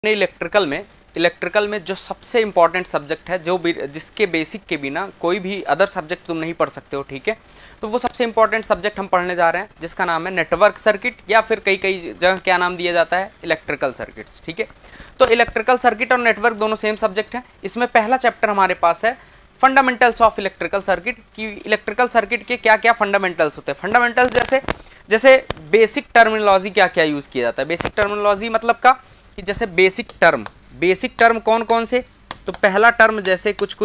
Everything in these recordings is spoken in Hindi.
इलेक्ट्रिकल में जो सबसे इंपॉर्टेंट सब्जेक्ट है, जो जिसके बेसिक के बिना कोई भी अदर सब्जेक्ट तुम नहीं पढ़ सकते हो, ठीक है। तो वो सबसे इंपॉर्टेंट सब्जेक्ट हम पढ़ने जा रहे हैं, जिसका नाम है नेटवर्क सर्किट, या फिर कई जगह क्या नाम दिया जाता है, इलेक्ट्रिकल सर्किट्स, ठीक है। तो इलेक्ट्रिकल सर्किट और नेटवर्क दोनों सेम सब्जेक्ट हैं। इसमें पहला चैप्टर हमारे पास है फंडामेंटल्स ऑफ इलेक्ट्रिकल सर्किट, कि इलेक्ट्रिकल सर्किट के क्या क्या फंडामेंटल्स होते हैं। फंडामेंटल्स जैसे बेसिक टर्मिनोलॉजी क्या क्या यूज़ किया जाता है। बेसिक टर्मिनोलॉजी मतलब का कि जैसे बेसिक टर्म कौन कौन से, तो पहला टर्म जैसे कुछ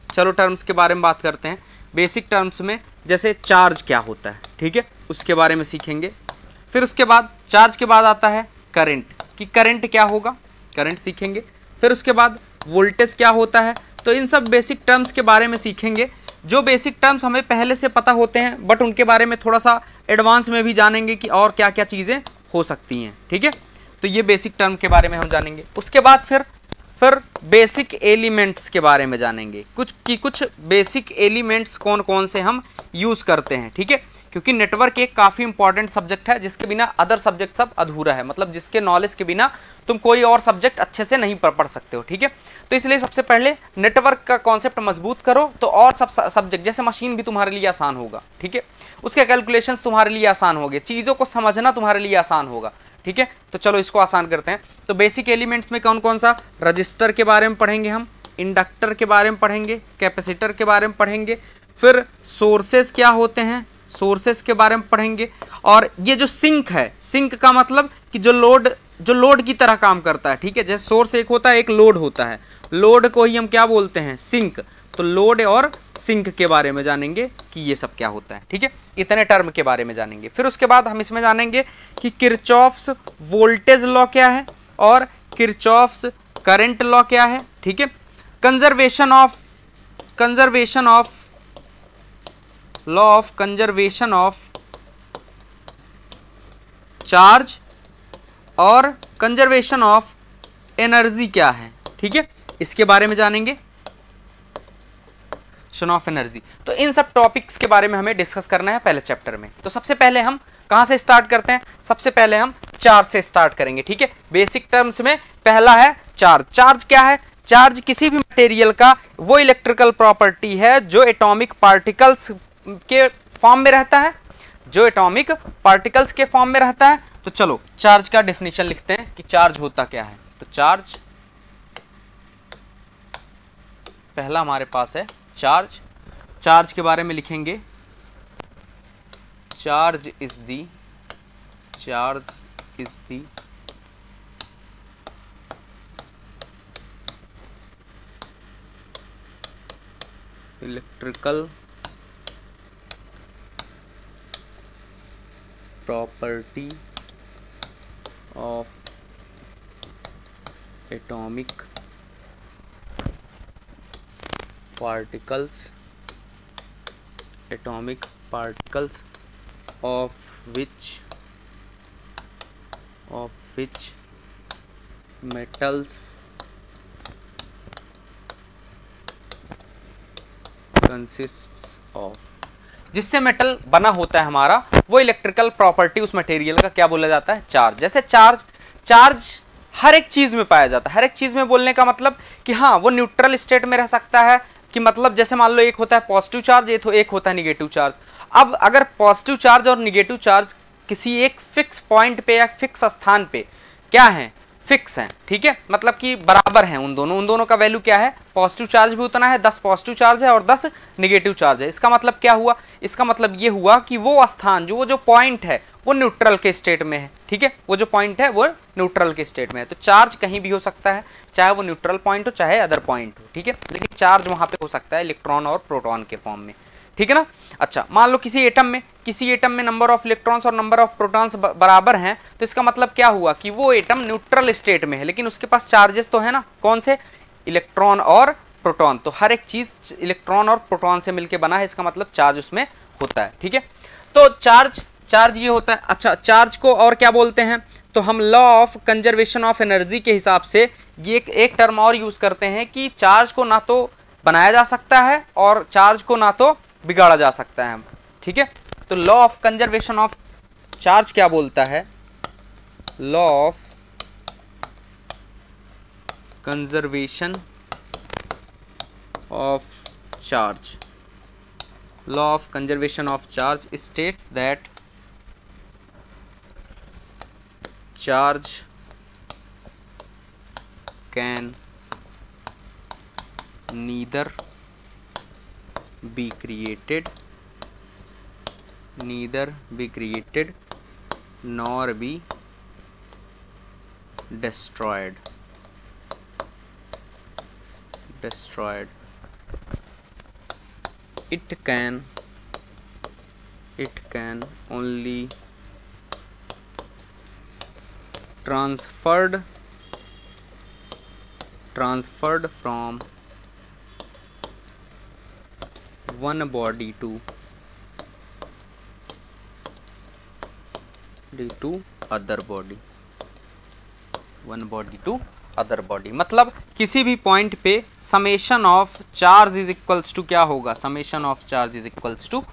चलो टर्म्स के बारे में बात करते हैं। बेसिक टर्म्स में जैसे चार्ज क्या होता है, ठीक है, उसके बारे में सीखेंगे। फिर उसके बाद चार्ज के बाद आता है करंट, कि करंट क्या होगा, करंट सीखेंगे। फिर उसके बाद वोल्टेज क्या होता है। तो इन सब बेसिक टर्म्स के बारे में सीखेंगे। जो बेसिक टर्म्स हमें पहले से पता होते हैं, बट उनके बारे में थोड़ा सा एडवांस में भी जानेंगे कि और क्या क्या चीज़ें हो सकती हैं, ठीक है। तो ये बेसिक टर्म के बारे में हम जानेंगे। उसके बाद फिर बेसिक एलिमेंट्स के बारे में जानेंगे, कुछ बेसिक एलिमेंट्स कौन कौन से हम यूज़ करते हैं, ठीक है। क्योंकि नेटवर्क एक काफ़ी इंपॉर्टेंट सब्जेक्ट है, जिसके बिना अदर सब्जेक्ट सब अधूरा है, मतलब जिसके नॉलेज के बिना तुम कोई और सब्जेक्ट अच्छे से नहीं पढ़ सकते हो, ठीक है। तो इसलिए सबसे पहले नेटवर्क का कॉन्सेप्ट मजबूत करो, तो और सब सब्जेक्ट जैसे मशीन भी तुम्हारे लिए आसान होगा, ठीक है। उसके कैलकुलेशंस तुम्हारे लिए आसान होंगे, चीज़ों को समझना तुम्हारे लिए आसान होगा, ठीक है। तो चलो इसको आसान करते हैं। तो बेसिक एलिमेंट्स में कौन कौन सा, रजिस्टर के बारे में पढ़ेंगे हम, इंडक्टर के बारे में पढ़ेंगे, कैपेसिटर के बारे में पढ़ेंगे। फिर सोर्सेस क्या होते हैं, सोर्सेस के बारे में पढ़ेंगे। और ये जो सिंक है, सिंक का मतलब कि जो लोड की तरह काम करता है, ठीक है। जैसे सोर्स एक होता है, एक लोड होता है, लोड को ही हम क्या बोलते हैं, सिंक। तो लोड और सिंक के बारे में जानेंगे कि ये सब क्या होता है, ठीक है। इतने टर्म के बारे में जानेंगे। फिर उसके बाद हम इसमें जानेंगे कि किरचॉफ्स वोल्टेज लॉ क्या है और किरचॉफ्स करंट लॉ क्या है, ठीक है। कंजर्वेशन ऑफ चार्ज और कंजर्वेशन ऑफ एनर्जी क्या है, ठीक है, इसके बारे में जानेंगे, ऑफ एनर्जी। तो इन सब टॉपिक्स के बारे में हमें डिस्कस करना है पहले चैप्टर में। तो सबसे पहले हम कहां से स्टार्ट करते हैं, सबसे पहले हम चार्ज से स्टार्ट करेंगे, ठीक है। बेसिक टर्म्स में पहला है चार्ज। चार्ज क्या है, चार्ज किसी भी मटेरियल का वो इलेक्ट्रिकल प्रॉपर्टी है जो एटॉमिक पार्टिकल्स के फॉर्म में रहता है, तो चलो चार्ज का डेफिनेशन लिखते हैं कि चार्ज होता क्या है। तो पहला हमारे पास है चार्ज के बारे में लिखेंगे, charge is the electrical property of atomic particles of which metals consists of, जिससे मेटल बना होता है हमारा, वो इलेक्ट्रिकल प्रॉपर्टी उस मटेरियल का क्या बोला जाता है, चार्ज। जैसे चार्ज हर एक चीज में पाया जाता है। हर एक चीज में बोलने का मतलब कि हाँ, वो न्यूट्रल स्टेट में रह सकता है, कि मतलब जैसे मान लो एक होता है पॉजिटिव चार्ज, एक होता है निगेटिव चार्ज। अब अगर पॉजिटिव चार्ज और निगेटिव चार्ज किसी एक फिक्स पॉइंट पे या फिक्स स्थान पे क्या है, फिक्स हैं, ठीक है, मतलब कि बराबर हैं उन दोनों का वैल्यू क्या है, पॉजिटिव चार्ज भी उतना है, 10 पॉजिटिव चार्ज है और 10 निगेटिव चार्ज है। इसका मतलब क्या हुआ, इसका मतलब ये हुआ कि वो स्थान जो पॉइंट है वो न्यूट्रल के स्टेट में है, ठीक है, वो जो पॉइंट है वो न्यूट्रल के स्टेट में है। तो चार्ज कहीं भी हो सकता है, चाहे वो न्यूट्रल पॉइंट हो चाहे अदर पॉइंट हो, ठीक है, लेकिन चार्ज वहां पे हो सकता है इलेक्ट्रॉन और प्रोटॉन के फॉर्म में, ठीक है ना। अच्छा, मान लो किसी एटम में नंबर ऑफ इलेक्ट्रॉन्स और नंबर ऑफ प्रोटॉन्स बराबर हैं, तो इसका मतलब क्या हुआ कि वो एटम न्यूट्रल स्टेट में है, लेकिन उसके पास चार्जेस तो है ना, कौन से, इलेक्ट्रॉन और प्रोटॉन। तो हर एक चीज इलेक्ट्रॉन और प्रोटॉन से मिलकर बना है, इसका मतलब चार्ज उसमें होता है, ठीक है। तो चार्ज ये होता है। अच्छा, चार्ज को और क्या बोलते हैं, तो हम law of conservation of energy के हिसाब से ये एक टर्म और यूज करते हैं कि चार्ज को ना तो बनाया जा सकता है और चार्ज को ना तो बिगाड़ा जा सकता है, ठीक है। तो law of conservation of charge क्या बोलता है, law of conservation of charge. Law of conservation of charge states that charge can neither be created nor be destroyed. It can only transferred from one body to other body. मतलब किसी भी पॉइंट पे summation of charge is equals to क्या होगा, summation of charge is equals to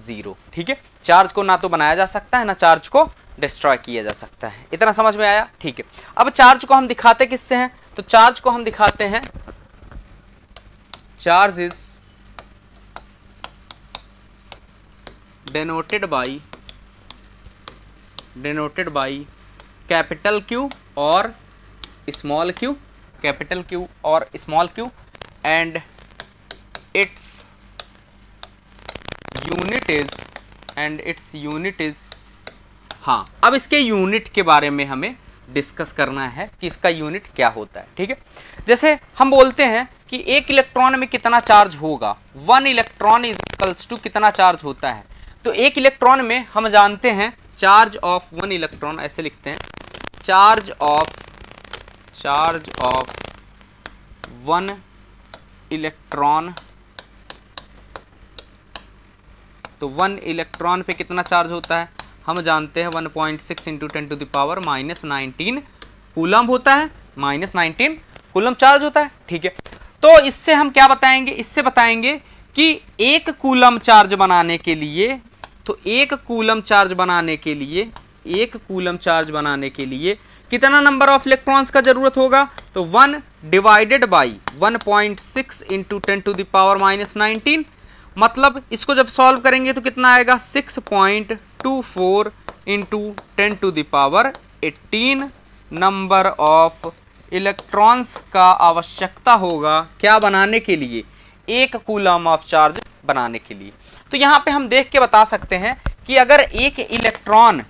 0। ठीक है, चार्ज को ना तो बनाया जा सकता है ना चार्ज को डिस्ट्रॉय किया जा सकता है। इतना समझ में आया? ठीक है, अब चार्ज को हम दिखाते किससे हैं, तो चार्ज को हम दिखाते हैं, charge is denoted by capital Q और स्मॉल Q, कैपिटल Q और small Q, and its unit is हाँ, अब इसके यूनिट के बारे में हमें डिस्कस करना है कि इसका यूनिट क्या होता है। ठीक है, जैसे हम बोलते हैं कि एक इलेक्ट्रॉन में कितना चार्ज होगा, 1 इलेक्ट्रॉन इज इक्वल्स टू कितना चार्ज होता है, तो एक इलेक्ट्रॉन में हम जानते हैं चार्ज ऑफ 1 इलेक्ट्रॉन, ऐसे लिखते हैं, चार्ज ऑफ 1 इलेक्ट्रॉन, तो 1 इलेक्ट्रॉन पे कितना चार्ज होता है, हम जानते हैं 1.6 × 10⁻⁻19 कूलम होता है, -19 कूलम चार्ज होता है। ठीक है, तो इससे हम क्या बताएंगे, इससे बताएंगे कि एक कूलम चार्ज बनाने के लिए, तो एक कूलम चार्ज बनाने के लिए कितना नंबर ऑफ इलेक्ट्रॉन्स का जरूरत होगा, तो 1 डिवाइडेड बाई 1.6 × 10⁻⁻19, मतलब इसको जब सॉल्व करेंगे तो कितना आएगा, 6.24 × 10⁻18 नंबर ऑफ इलेक्ट्रॉन्स का आवश्यकता होगा क्या बनाने के लिए, एक कूलम ऑफ चार्ज बनाने के लिए। तो यहाँ पे हम देख के बता सकते हैं कि अगर एक इलेक्ट्रॉन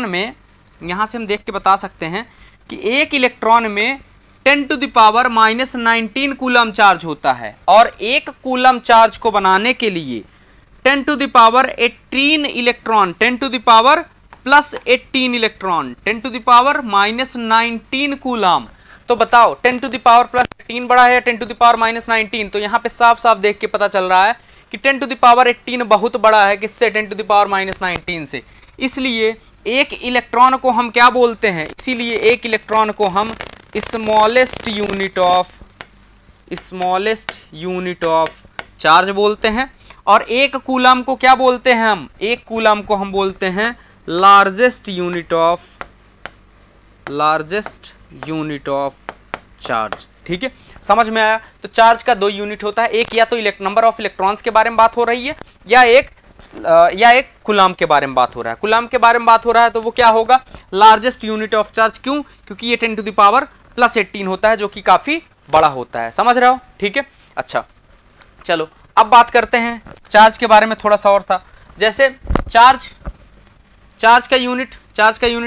में, यहाँ से हम देख के बता सकते हैं कि एक इलेक्ट्रॉन में 10⁻⁻19 कूलम चार्ज होता है, और एक कूलम चार्ज को बनाने के लिए 10⁻18 इलेक्ट्रॉन, 10⁻+18 इलेक्ट्रॉन, 10⁻⁻19 कूलम। तो बताओ 10⁻+18 बड़ा है या 10⁻⁻19, तो यहाँ पे साफ साफ देख के पता चल रहा है कि 10⁻18 बहुत बड़ा है किससे, 10⁻⁻19 से। इसलिए एक इलेक्ट्रॉन को हम क्या बोलते हैं, इसीलिए एक इलेक्ट्रॉन को हम स्मॉलेस्ट यूनिट ऑफ चार्ज बोलते हैं, और एक कूलम को क्या बोलते हैं हम, एक कूलम को हम बोलते हैं लार्जेस्ट यूनिट ऑफ चार्ज। ठीक है, समझ में आया? तो चार्ज का 2 यूनिट होता है, एक या तो नंबर ऑफ इलेक्ट्रॉन्स के बारे में बात हो रही है, या एक कूलम के बारे में बात हो रहा है। कूलम के बारे में बात हो रहा है तो वो क्या होगा, लार्जेस्ट यूनिट ऑफ चार्ज। क्यों? क्योंकि ये 10⁻+18 होता है, जो कि काफी बड़ा होता है। समझ रहे हो? ठीक है, अच्छा चलो अब बात करते हैं चार्ज के बारे में, थोड़ा सा और था। जैसे चार्ज का यूनिट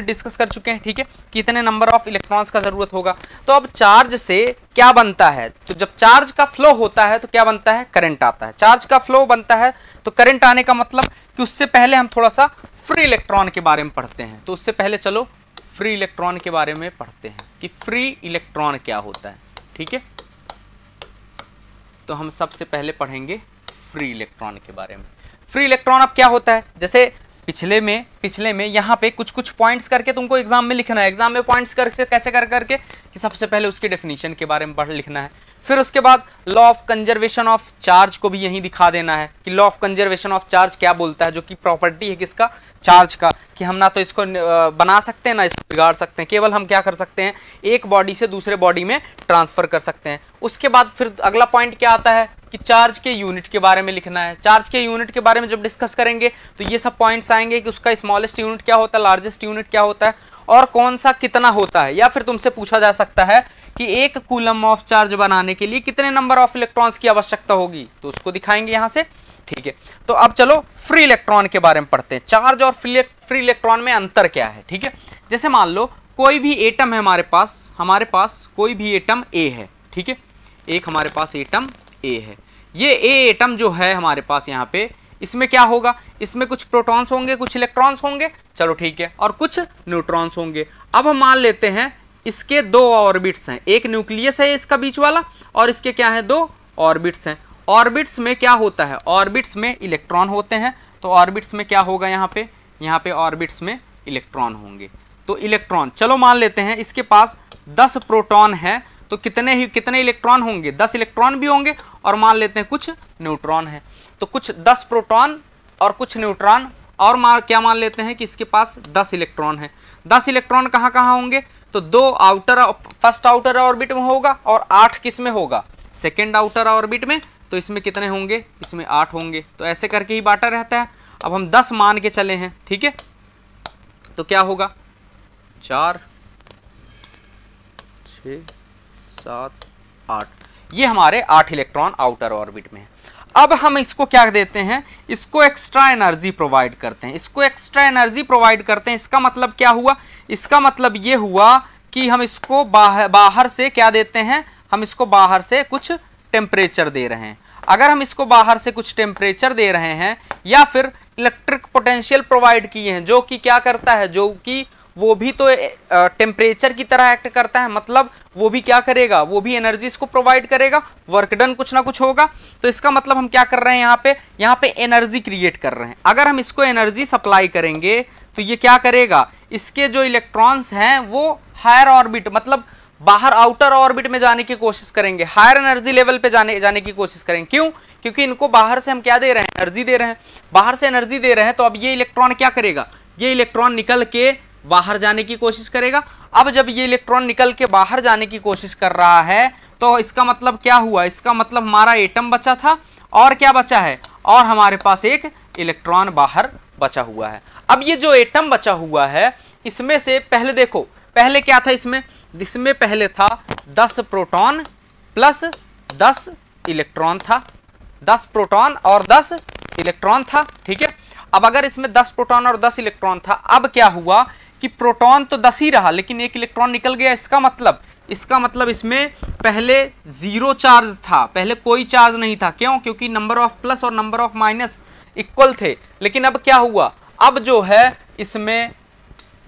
डिस्कस कर चुके हैं। ठीक है, कितने नंबर ऑफ इलेक्ट्रॉन्स का जरूरत होगा। तो अब चार्ज से क्या बनता है, तो जब चार्ज का फ्लो होता है तो क्या बनता है, करंट आता है। चार्ज का फ्लो बनता है तो करंट आने का मतलब कि उससे पहले हम थोड़ा सा फ्री इलेक्ट्रॉन के बारे में पढ़ते हैं। तो उससे पहले चलो फ्री इलेक्ट्रॉन के बारे में पढ़ते हैं कि फ्री इलेक्ट्रॉन क्या होता है। ठीक है, तो हम सबसे पहले पढ़ेंगे फ्री इलेक्ट्रॉन के बारे में। फ्री इलेक्ट्रॉन अब क्या होता है, जैसे पिछले में यहाँ पे कुछ पॉइंट्स करके तुमको एग्जाम में लिखना है। एग्जाम में पॉइंट्स करके कैसे करके कि सबसे पहले उसके डेफिनेशन के बारे में पढ़ लिखना है, फिर उसके बाद law of conservation of charge को भी यहीं दिखा देना है कि law of conservation of charge क्या बोलता है, जो कि प्रॉपर्टी है किसका, चार्ज का, कि हम ना तो इसको बना सकते हैं ना इसको बिगाड़ सकते हैं, केवल हम क्या कर सकते हैं, एक बॉडी से दूसरे बॉडी में ट्रांसफर कर सकते हैं। उसके बाद फिर अगला पॉइंट क्या आता है कि चार्ज के यूनिट के बारे में लिखना है। चार्ज के यूनिट के बारे में जब डिस्कस करेंगे तो ये सब पॉइंट्स आएंगे कि उसका स्मॉलेस्ट यूनिट क्या होता है, लार्जेस्ट यूनिट क्या होता है, और कौन सा कितना होता है। या फिर तुमसे पूछा जा सकता है कि एक कूलम ऑफ चार्ज बनाने के लिए कितने नंबर ऑफ इलेक्ट्रॉन्स की आवश्यकता होगी, तो उसको दिखाएंगे यहां से। ठीक है, तो अब चलो फ्री इलेक्ट्रॉन के बारे में पढ़ते हैं। चार्ज और फ्री इलेक्ट्रॉन में अंतर क्या है। ठीक है, जैसे मान लो कोई भी एटम है हमारे पास कोई भी एटम ए है। ठीक है, एक हमारे पास एटम ए है। ये ए एटम जो है हमारे पास यहाँ पे, इसमें क्या होगा, इसमें कुछ प्रोटॉन्स होंगे, कुछ इलेक्ट्रॉन्स होंगे, चलो ठीक है, और कुछ न्यूट्रॉन्स होंगे। अब हम मान लेते हैं इसके दो ऑर्बिट्स हैं, एक न्यूक्लियस है इसका बीच वाला, और इसके क्या है, दो ऑर्बिट्स हैं। ऑर्बिट्स में क्या होता है, ऑर्बिट्स में इलेक्ट्रॉन होते हैं, तो ऑर्बिट्स में क्या होगा, यहाँ पे ऑर्बिट्स में इलेक्ट्रॉन होंगे। तो इलेक्ट्रॉन, चलो मान लेते हैं इसके पास 10 प्रोटॉन है, तो कितने इलेक्ट्रॉन होंगे, 10 इलेक्ट्रॉन भी होंगे, और मान लेते हैं कुछ न्यूट्रॉन है, तो कुछ 10 प्रोटॉन और कुछ न्यूट्रॉन, और क्या मान लेते हैं कि इसके पास 10 इलेक्ट्रॉन है। 10 इलेक्ट्रॉन कहाँ कहाँ होंगे, तो 2 फर्स्ट आउटर ऑर्बिट में होगा, और 8 किस में होगा, सेकेंड आउटर ऑर्बिट में। तो इसमें कितने होंगे, इसमें 8 होंगे। तो ऐसे करके ही बांटा रहता है। अब हम 10 मान के चले हैं, ठीक है, तो क्या होगा, 4 6 7 8, ये हमारे 8 इलेक्ट्रॉन आउटर ऑर्बिट में है। अब हम इसको क्या देते हैं, इसको एक्स्ट्रा एनर्जी प्रोवाइड करते हैं, इसको एक्स्ट्रा एनर्जी प्रोवाइड करते हैं। इसका मतलब क्या हुआ, इसका मतलब ये हुआ कि हम इसको बाहर से क्या देते हैं, हम इसको बाहर से कुछ टेम्परेचर दे रहे हैं। अगर हम इसको बाहर से कुछ टेम्परेचर दे रहे हैं, या फिर इलेक्ट्रिक पोटेंशियल प्रोवाइड किए हैं, जो कि क्या करता है, जो कि वो भी तो टेम्परेचर की तरह एक्ट करता है, मतलब वो भी क्या करेगा, वो भी एनर्जी इसको प्रोवाइड करेगा, वर्क डन कुछ ना कुछ होगा। तो इसका मतलब हम क्या कर रहे हैं, यहाँ पे एनर्जी क्रिएट कर रहे हैं। अगर हम इसको एनर्जी सप्लाई करेंगे तो ये क्या करेगा, इसके जो इलेक्ट्रॉन्स हैं वो हायर ऑर्बिट, मतलब बाहर आउटर ऑर्बिट में जाने की कोशिश करेंगे, हायर एनर्जी लेवल पे जाने की कोशिश करेंगे। क्यों, क्योंकि इनको बाहर से हम क्या दे रहे हैं, एनर्जी दे रहे हैं, बाहर से एनर्जी दे रहे हैं। तो अब ये इलेक्ट्रॉन क्या करेगा, ये इलेक्ट्रॉन निकल के बाहर जाने की कोशिश करेगा। अब जब ये इलेक्ट्रॉन निकल के बाहर जाने की कोशिश कर रहा है, तो इसका मतलब क्या हुआ, इसका मतलब हमारा एटम बचा था, और क्या बचा है, और हमारे पास एक इलेक्ट्रॉन बाहर बचा हुआ है। अब ये जो एटम बचा हुआ है, इसमें से पहले देखो, पहले क्या था, इसमें पहले था 10 प्रोटॉन प्लस 10 इलेक्ट्रॉन था, 10 प्रोटॉन और 10 इलेक्ट्रॉन था। ठीक है, अब अगर इसमें 10 प्रोटॉन और 10 इलेक्ट्रॉन था, अब क्या हुआ कि प्रोटॉन तो 10 ही रहा, लेकिन एक इलेक्ट्रॉन निकल गया। इसका मतलब इसमें पहले 0 चार्ज था, पहले कोई चार्ज नहीं था। क्यों, क्योंकि नंबर ऑफ प्लस और नंबर ऑफ माइनस इक्वल थे। लेकिन अब क्या हुआ, अब जो है इसमें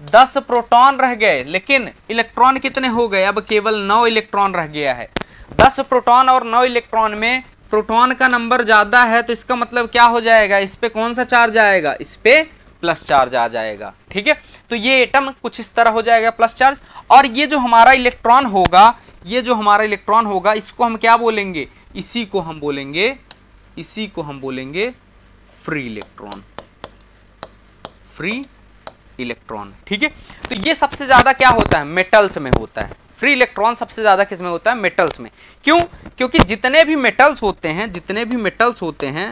10 प्रोटॉन रह गए, लेकिन इलेक्ट्रॉन कितने हो गए, अब केवल 9 इलेक्ट्रॉन रह गया है। 10 प्रोटॉन और 9 इलेक्ट्रॉन में प्रोटॉन का नंबर ज्यादा है, तो इसका मतलब क्या हो जाएगा, इस पे कौन सा चार्ज आएगा, इस पे प्लस चार्ज आ जाएगा। ठीक है, तो ये एटम कुछ इस तरह हो जाएगा, प्लस चार्ज। और ये जो हमारा इलेक्ट्रॉन होगा, इसको हम क्या बोलेंगे, इसी को हम बोलेंगे फ्री इलेक्ट्रॉन। ठीक है, तो ये सबसे ज्यादा क्या होता है, मेटल्स में होता है। फ्री इलेक्ट्रॉन सबसे ज्यादा किस में होता है, मेटल्स में। क्यों, क्योंकि जितने भी मेटल्स होते हैं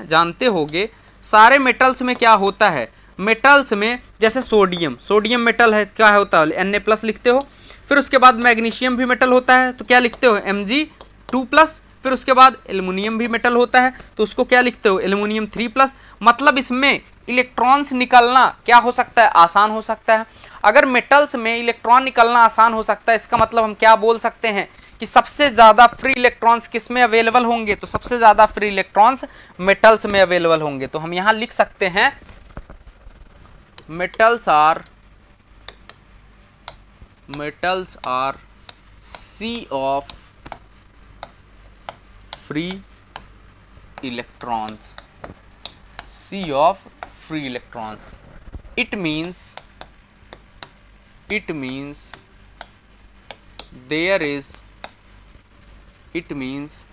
जानते होगे, सारे मेटल्स में क्या होता है, मेटल्स में जैसे सोडियम मेटल है, क्या होता है, Na+ लिखते हो। फिर उसके बाद मैग्नीशियम भी मेटल होता है, तो क्या लिखते हो, Mg2+। फिर उसके बाद एल्युमिनियम भी मेटल होता है, तो उसको क्या लिखते हो, एल्युमिनियम 3+। मतलब इसमें इलेक्ट्रॉन्स निकलना क्या हो सकता है, आसान हो सकता है। अगर मेटल्स में इलेक्ट्रॉन निकलना आसान हो सकता है, इसका मतलब हम क्या बोल सकते हैं कि सबसे ज्यादा फ्री इलेक्ट्रॉन्स किस में अवेलेबल होंगे, तो सबसे ज्यादा फ्री इलेक्ट्रॉन्स मेटल्स में अवेलेबल होंगे। तो हम यहां लिख सकते हैं metals are sea of free electrons, it means there is it means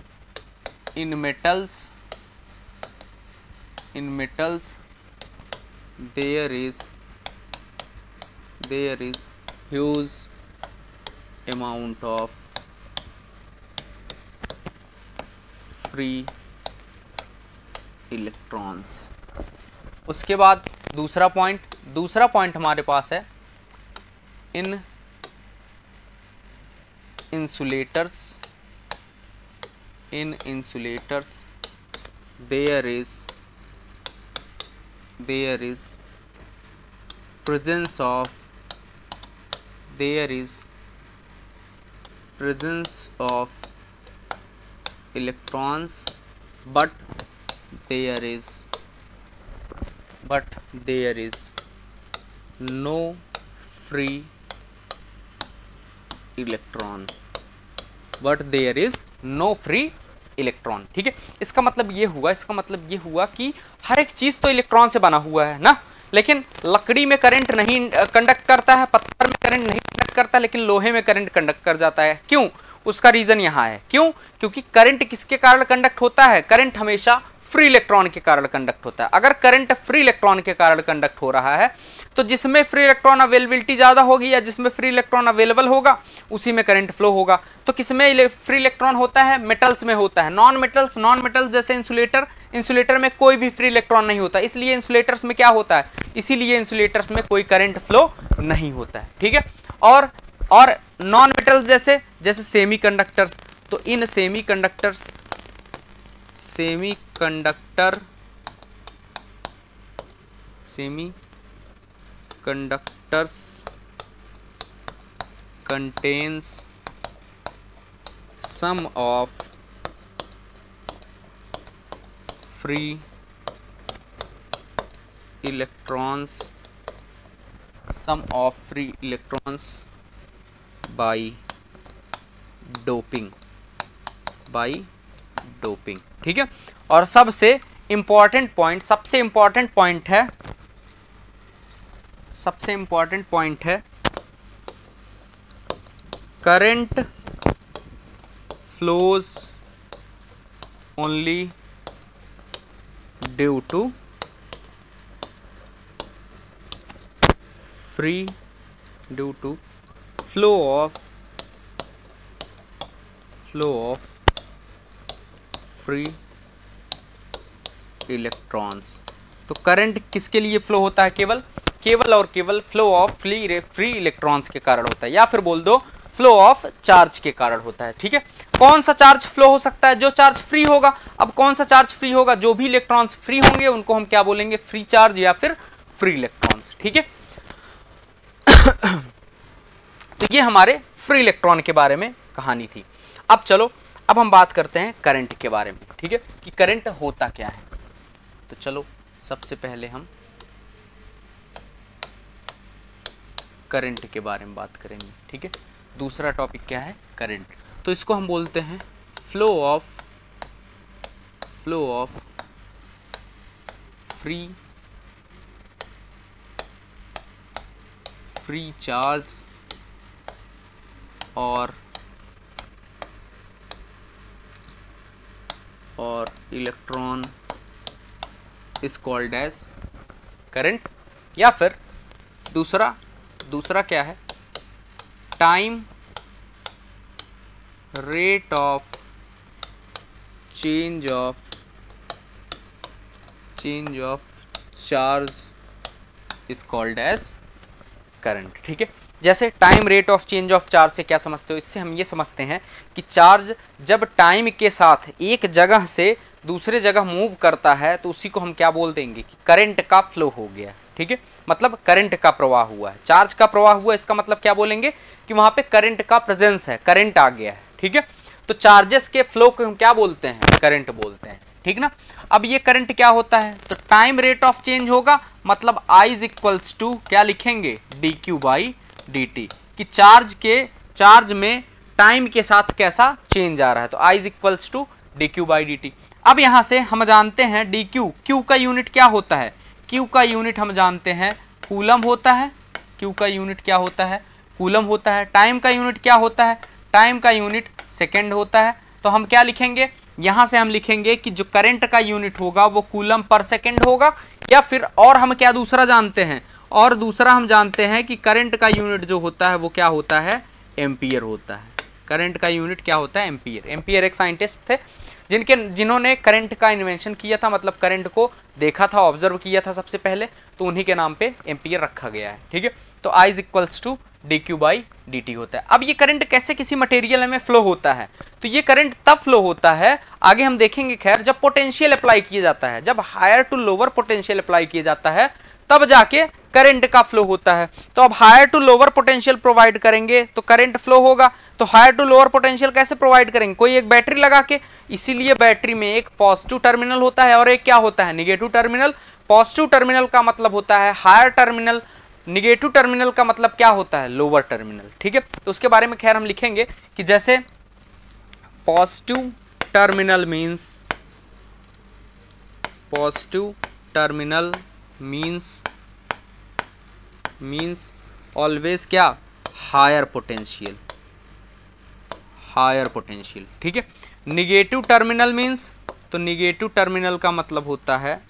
in metals there is huge amount of free electrons। उसके बाद दूसरा पॉइंट हमारे पास है इन insulators there is presence of electrons but there is no free electron, ठीक है। इसका मतलब ये हुआ कि हर एक चीज तो इलेक्ट्रॉन से बना हुआ है ना, लेकिन लकड़ी में करंट नहीं कंडक्ट करता है, पत्थर में करंट नहीं कंडक्ट करता, लेकिन लोहे में करंट कंडक्ट कर जाता है। क्यों? उसका रीजन यहाँ है। क्यों? क्योंकि करंट किसके कारण कंडक्ट होता है? करंट हमेशा फ्री इलेक्ट्रॉन के कारण कंडक्ट होता है। अगर करंट फ्री इलेक्ट्रॉन के कारण कंडक्ट हो रहा है तो जिसमें फ्री इलेक्ट्रॉन अवेलेबिलिटी ज्यादा होगी या जिसमें फ्री इलेक्ट्रॉन अवेलेबल होगा उसी में करंट फ्लो होगा। तो किसमें फ्री इलेक्ट्रॉन होता है? मेटल्स में होता है। नॉन मेटल्स जैसे इंसुलेटर में कोई भी फ्री इलेक्ट्रॉन नहीं होता, इसलिए इंसुलेटर्स में क्या होता है? इसीलिए इंसुलेटर्स में कोई करंट फ्लो नहीं होता है, ठीक है। और नॉन मेटल्स जैसे सेमीकंडक्टर्स, तो इन semiconductors contains some of free electrons by doping, ठीक है। और सबसे इंपॉर्टेंट पॉइंट है current flows only due to flow of free electrons. तो करंट किसके लिए फ्लो होता है? केवल फ्लो ऑफ फ्री इलेक्ट्रॉन्स के कारण होता है, या फिर बोल दो फ्लो ऑफ चार्ज के कारण होता है, ठीक है। कौन सा चार्ज फ्लो हो सकता है? जो चार्ज फ्री होगा। अब कौन सा चार्ज फ्री होगा? जो भी इलेक्ट्रॉन्स फ्री होंगे उनको हम क्या बोलेंगे? फ्री चार्ज या फिर फ्री इलेक्ट्रॉन्स, ठीक है। तो ये हमारे फ्री इलेक्ट्रॉन के बारे में कहानी थी। अब चलो, अब हम बात करते हैं करंट के बारे में, ठीक है, कि करंट होता क्या है। तो चलो सबसे पहले हम करंट के बारे में बात करेंगे, ठीक है। दूसरा टॉपिक क्या है? करंट। तो इसको हम बोलते हैं फ्लो ऑफ फ्री चार्ज और electron is called as current. या फिर दूसरा क्या है? Time rate of change of charge is called as current, ठीक है। जैसे time rate of change of charge से क्या समझते हो? इससे हम ये समझते हैं कि चार्ज जब टाइम के साथ एक जगह से दूसरे जगह मूव करता है तो उसी को हम क्या बोल देंगे? कि करंट का फ्लो हो गया, ठीक है। मतलब करंट का प्रवाह हुआ है, चार्ज का प्रवाह हुआ, इसका मतलब क्या बोलेंगे? कि वहां पे करंट का प्रेजेंस है, करंट आ गया है, ठीक है। तो चार्जेस के फ्लो को हम क्या बोलते हैं? करंट बोलते हैं, ठीक ना। अब ये करंट क्या होता है? तो टाइम रेट ऑफ चेंज होगा, मतलब I इज इक्वल्स टू क्या लिखेंगे? dq बाई dt, कि चार्ज में टाइम के साथ कैसा चेंज आ रहा है। तो I is equals to dq by dt। अब यहां से हम जानते हैं dq, q का यूनिट क्या होता है? q का यूनिट हम जानते हैं कूलम होता है। q का यूनिट क्या होता है? कूलम होता है। टाइम का यूनिट क्या होता है? टाइम का यूनिट सेकेंड होता है। तो हम क्या लिखेंगे, यहां से हम लिखेंगे कि जो करंट का यूनिट होगा वो कूलम पर सेकेंड होगा, या फिर और हम क्या दूसरा जानते हैं, और दूसरा हम जानते हैं कि करंट का यूनिट जो होता है वो क्या होता है, एम्पियर होता है। करंट का यूनिट क्या होता है, एम्पियर। एम्पियर एक साइंटिस्ट थे जिन्होंने करंट का इन्वेंशन किया था, मतलब करंट को देखा था, ऑब्जर्व किया था सबसे पहले, तो उन्हीं के नाम पे एम्पियर रखा गया है। ठीक है, तो I is equals to dQ/dt होता है। अब ये करंट कैसे किसी मटेरियल में फ्लो होता है, तो ये करंट तब फ्लो होता है, आगे हम देखेंगे खैर, जब पोटेंशियल अप्लाई किया जाता है, जब higher to lower potential apply किया जाता है तब जाके करंट का फ्लो होता है। तो अब higher to lower potential provide करेंगे तो करंट फ्लो होगा। तो हायर टू लोअर पोटेंशियल कैसे प्रोवाइड करेंगे, कोई एक बैटरी लगा के, इसीलिए बैटरी में एक पॉजिटिव टर्मिनल होता है और एक क्या होता है, निगेटिव टर्मिनल। पॉजिटिव टर्मिनल का मतलब होता है हायर टर्मिनल, निगेटिव टर्मिनल का मतलब क्या होता है, लोअर टर्मिनल। ठीक है, तो उसके बारे में खैर हम लिखेंगे कि जैसे पॉजिटिव टर्मिनल मीन्स ऑलवेज क्या, हायर पोटेंशियल। ठीक है, निगेटिव टर्मिनल मीन्स, तो निगेटिव टर्मिनल का मतलब होता है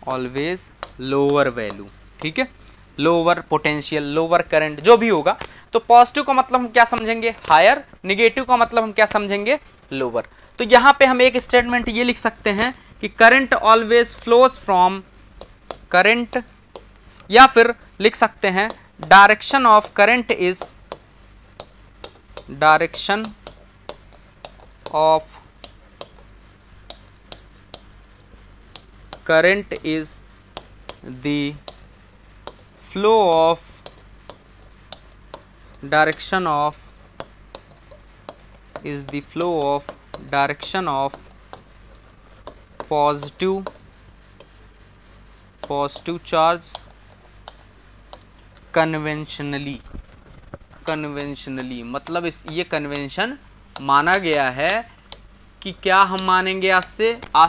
ऑलवेज लोअर वैल्यू। ठीक है, लोअर पोटेंशियल, लोअर करंट जो भी होगा। तो पॉजिटिव का मतलब हम क्या समझेंगे, हायर, निगेटिव का मतलब हम क्या समझेंगे, लोअर। तो यहां पे हम एक स्टेटमेंट ये लिख सकते हैं कि current always flows from current, या फिर लिख सकते हैं direction of current is the flow of direction of positive charge conventionally. मतलब ये कन्वेंशन माना गया है कि क्या हम मानेंगे, आज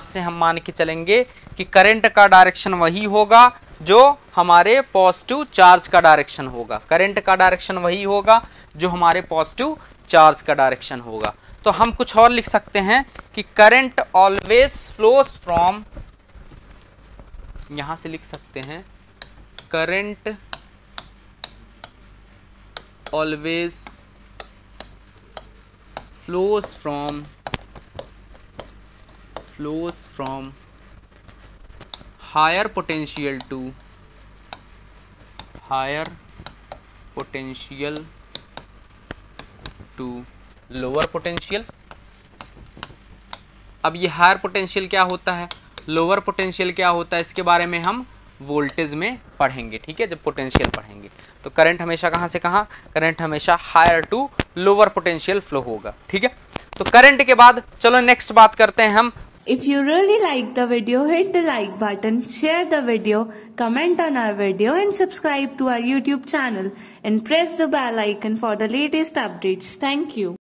से हम मान के चलेंगे कि करंट का डायरेक्शन वही होगा जो हमारे पॉजिटिव चार्ज का डायरेक्शन होगा। करंट का डायरेक्शन वही होगा जो हमारे पॉजिटिव चार्ज का डायरेक्शन होगा। तो हम कुछ और लिख सकते हैं कि करंट ऑलवेज फ्लोज फ्रॉम, यहां से लिख सकते हैं current always flows from higher potential to lower potential। अब ये हायर पोटेंशियल क्या होता है, लोअर पोटेंशियल क्या होता है, इसके बारे में हम वोल्टेज में पढ़ेंगे। ठीक है, जब पोटेंशियल पढ़ेंगे तो करंट हमेशा कहाँ से कहाँ, करंट हमेशा higher to lower potential flow होगा। ठीक है, तो करंट के बाद चलो नेक्स्ट बात करते हैं हम। If you really like the video, hit the like button, share the video, comment on our video and subscribe to our YouTube channel and press the bell icon for the latest updates. Thank you.